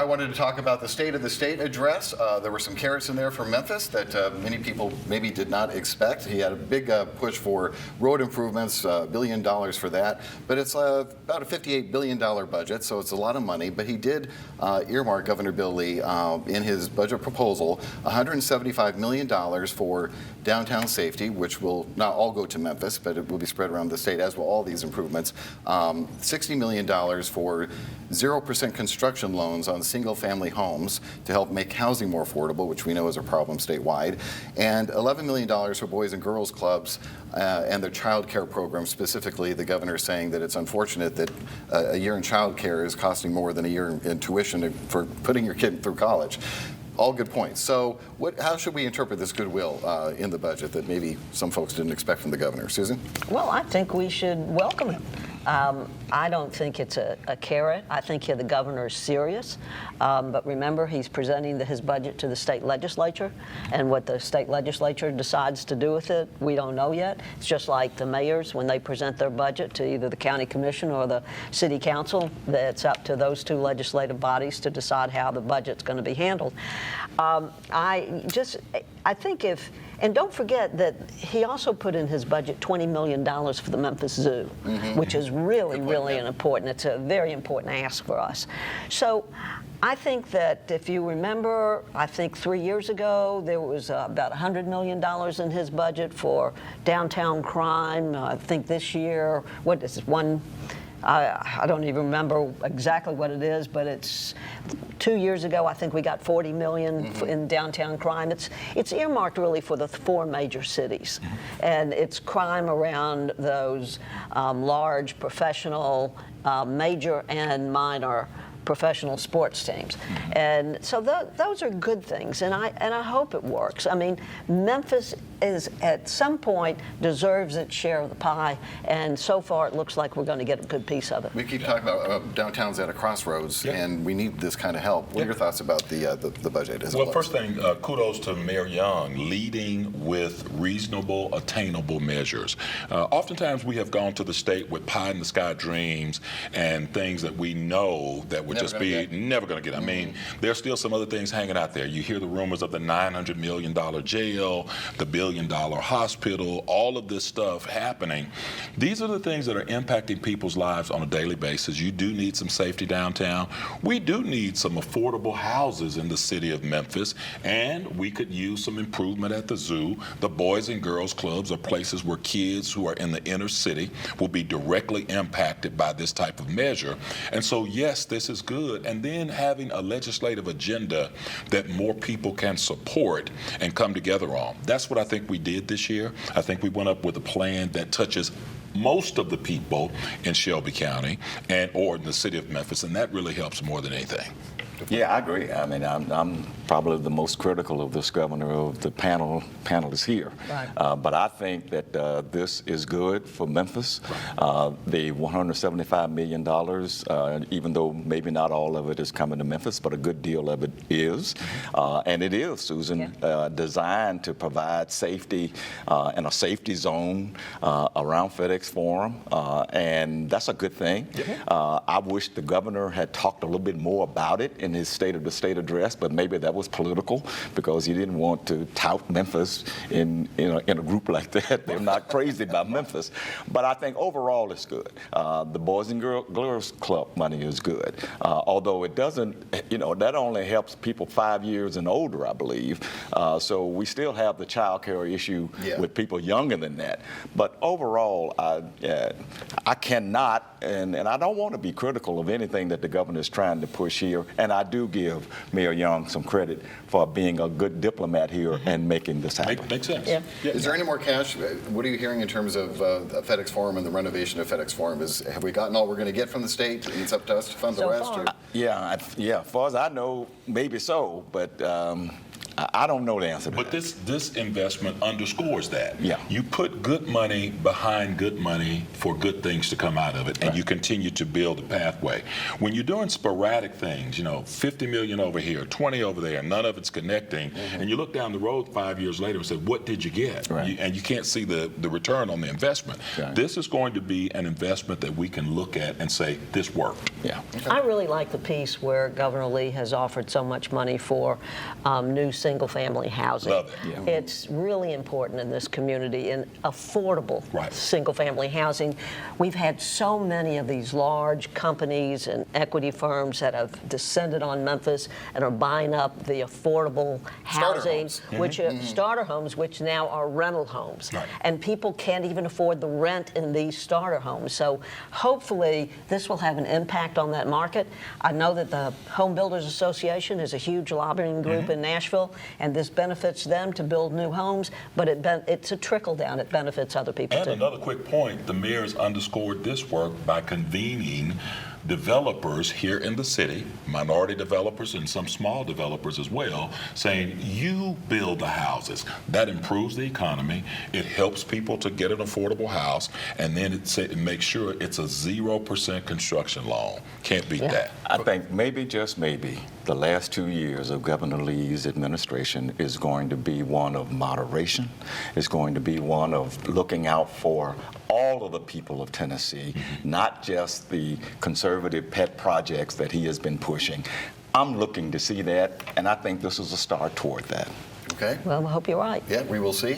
I wanted to talk about the State of the State address. There were some carrots in there for Memphis that many people maybe did not expect. He had a big push for road improvements, $1 billion for that. But it's about a $58 billion budget, so it's a lot of money. But he did earmark, Governor Bill Lee, in his budget proposal, $175 million for downtown safety, which will not all go to Memphis, but it will be spread around the state, as will all these improvements. $60 million for 0% construction loans on single-family homes to help make housing more affordable, which we know is a problem statewide, and $11 million for Boys and Girls Clubs and their child care program. Specifically, the governor is saying that it's unfortunate that a year in child care is costing more than a year in tuition for putting your kid through college. All good points. So how should we interpret this goodwill in the budget that maybe some folks didn't expect from the governor? Susan? Well, I think we should welcome it. I don't think it's a carrot. I think the governor is serious. But remember, he's presenting his budget to the state legislature, and what the state legislature decides to do with it, we don't know yet. It's just like the mayors, when they present their budget to either the county commission or the city council, it's up to those two legislative bodies to decide how the budget's going to be handled. I think and don't forget that he also put in his budget $20 million for the Memphis Zoo, which is really important. It's a very important ask for us. So I think that if you remember, I think 3 years ago, there was about $100 million in his budget for downtown crime. I think this year, what is it, I don't even remember exactly what it is, but it's 2 years ago, I think we got $40 million in downtown crime. It's earmarked really for the 4 major cities. And it's crime around those large professional, major and minor professional sports teams. And so those are good things, and I hope it works. I mean, Memphis is at some point deserves its share of the pie, and so far it looks like we're going to get a good piece of it. We keep talking about downtown's at a crossroads, and we need this kind of help. What are your thoughts about the budget as well? Well, first thing, kudos to Mayor Young leading with reasonable, attainable measures. Oftentimes we have gone to the state with pie-in-the-sky dreams and things that we know that would just be never going to get. I mean, there's still some other things hanging out there. You hear the rumors of the $900 million jail, the $1 billion hospital, all of this stuff happening. These are the things that are impacting people's lives on a daily basis. You do need some safety downtown. We do need some affordable houses in the city of Memphis, and we could use some improvement at the zoo. The Boys and Girls Clubs are places where kids who are in the inner city will be directly impacted by this type of measure. And so, yes, this is good. And then having a legislative agenda that more people can support and come together on. That's what I think we did this year. I think we went up with a plan that touches most of the people in Shelby County or in the city of Memphis, and that really helps more than anything. Yeah, I agree. I mean, I'm probably the most critical of this governor of the panelists here. Right. But I think that this is good for Memphis. Right. The $175 million, even though maybe not all of it is coming to Memphis, but a good deal of it is. And it is, Susan, designed to provide safety and a safety zone around FedEx Forum. And that's a good thing. I wish the governor had talked a little bit more about it in his State of the State address, but maybe that was political because he didn't want to tout Memphis in a group like that. They're not crazy about Memphis. But I think overall it's good. The Boys and Girls Club money is good. Although it doesn't, that only helps people 5 years and older, I believe. So we still have the child care issue with people younger than that. But overall, I cannot, and I don't want to be critical of anything that the governor is trying to push here. And I do give Mayor Young some credit for being a good diplomat here and making this happen. Makes sense. Yeah. Is there any more cash? What are you hearing in terms of FedEx Forum and the renovation of FedEx Forum? Have we gotten all we're going to get from the state, and it's up to us to fund the rest? Far. Yeah, as far as I know, maybe so, but I don't know the answer to But that. this investment underscores that. Yeah. You put good money behind good money for good things to come out of it, and you continue to build a pathway. When you're doing sporadic things, 50 million over here, 20 over there, none of it's connecting, and you look down the road 5 years later and say, what did you get? Right. And you can't see the return on the investment. Right. This is going to be an investment that we can look at and say, this worked. Yeah. I really like the piece where Governor Lee has offered so much money for new single-family housing. Love it. Yeah. It's really important in this community, and affordable Right. single-family housing. We've had so many of these large companies and equity firms that have descended on Memphis and are buying up the affordable Starter housing, homes. which are starter homes, which now are rental homes. Right. And people can't even afford the rent in these starter homes. So hopefully this will have an impact on that market. I know that the Home Builders Association is a huge lobbying group in Nashville, and this benefits them to build new homes, but it's a trickle down. It benefits other people And too. another quick point, the mayor's underscored this work by convening developers here in the city, minority developers and some small developers as well, saying you build the houses. That improves the economy, it helps people to get an affordable house, and then it makes sure it's a 0% construction loan. Can't beat that. I think maybe, just maybe, the last 2 years of Governor Lee's administration is going to be one of moderation. It's going to be one of looking out for all of the people of Tennessee, not just the conservative pet projects that he has been pushing. I'm looking to see that, and I think this is a start toward that. Okay. Well, I hope you're right. Yeah, we will see.